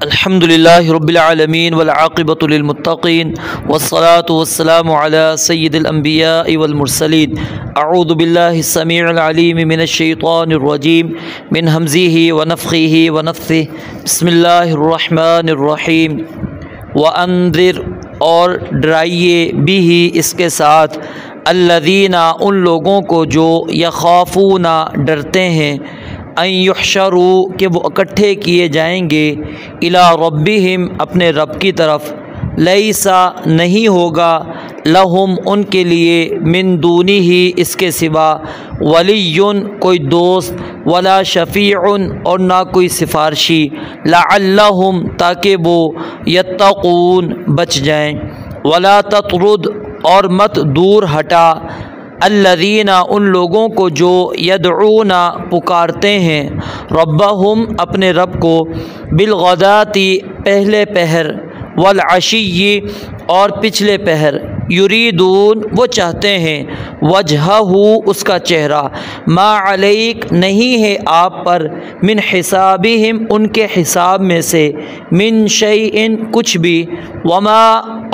الحمدللہ رب العالمین والعاقبۃ للمتقین والصلاة والسلام علی سید الانبیاء والمرسلین اعوذ باللہ السمیع العلیم من الشیطان الرجیم من ہمزہ ونفخہ ونفثہ بسم اللہ الرحمن الرحیم وانذر اور ڈرائیے بھی اس کے ساتھ الذین ان لوگوں کو جو یخافون ڈرتے ہیں ان یحشروا کہ وہ اکٹھے کیے جائیں گے الی ربہم اپنے رب کی طرف لیسا نہیں ہوگا لہم ان کے لیے من دونہ اس کے سوا ولی کوئی دوست ولا شفیع اور نہ کوئی سفارشی لعلہم تاکہ وہ یتقون بچ جائیں ولا تطرد اور مت دور ہٹا الذین ان لوگوں کو جو یدعون پکارتے ہیں ربہم اپنے رب کو بالغداتی پہلے پہر والعشی اور پچھلے پہر یریدون وہ چاہتے ہیں وجہہ اس کا چہرہ ما علیک نہیں ہے آپ پر من حسابہم ان کے حساب میں سے من شیء کچھ بھی وما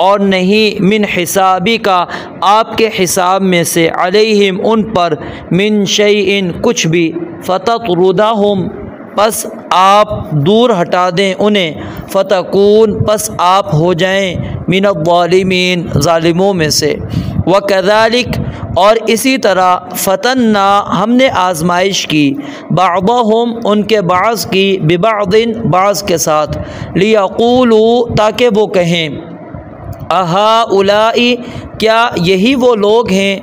اور نہیں من حسابی کا آپ کے حساب میں سے علیہم ان پر من شیء کچھ بھی فتطردہم پس آپ دور ہٹا دیں انہیں فتکون پس آپ ہو جائیں من الظالمین ظالموں میں سے وکذالک اور اسی طرح فتنا ہم نے آزمائش کی بعضہم ان کے بعض کی ببعض بعض کے ساتھ لیقولوا تاکہ وہ کہیں اہؤلاء کیا یہی وہ لوگ ہیں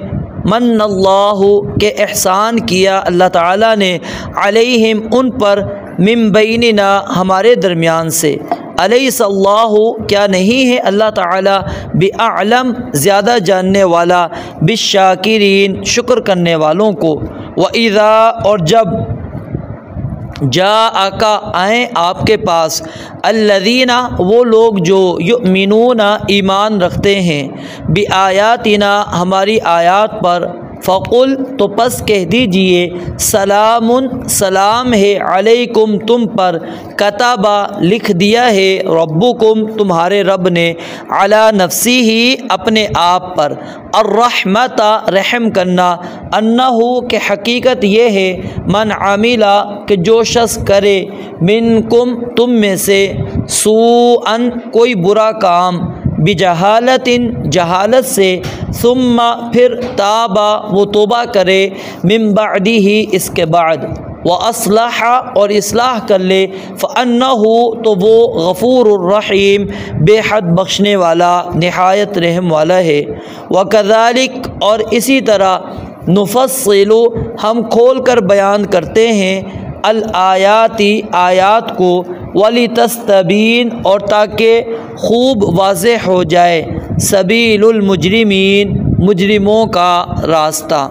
من اللہ کہ احسان کیا اللہ تعالیٰ نے علیہم ان پر من بیننا ہمارے درمیان سے الیس اللہ کیا نہیں ہے اللہ تعالیٰ باعلم زیادہ جاننے والا بالشاکرین شکر کرنے والوں کو وَإِذَا اور جب جاءک آئیں آپ کے پاس الذین وہ لوگ جو یؤمنون ایمان رکھتے ہیں بآیاتنا ہماری آیات پر فقل تو پس کہہ دیجئے سلام سلام ہے علیکم تم پر کتبہ لکھ دیا ہے ربکم تمہارے رب نے علی نفسہ اپنے آپ پر الرحمت رحم کرنا انہو کہ حقیقت یہ ہے من عمل کہ جو شخص کرے منکم تم میں سے سوءا کوئی برا کام بجہالت جہالت سے ثم پھر تابا وہ توبہ کرے من بعدہ اس کے بعد وَأَصْلَحَ اور اصلاح کر لے فَأَنَّهُ تو وہ غفور الرحیم بے حد بخشنے والا نہایت رحم والا ہے وَكَذَلِكَ اور اسی طرح نُفَصِّلُ ہم کھول کر بیان کرتے ہیں الآیاتی آیات کو وَلِتَسْتَبِينَ اور تاکہ خوب واضح ہو جائے سبیل المجرمین مجرموں کا راستہ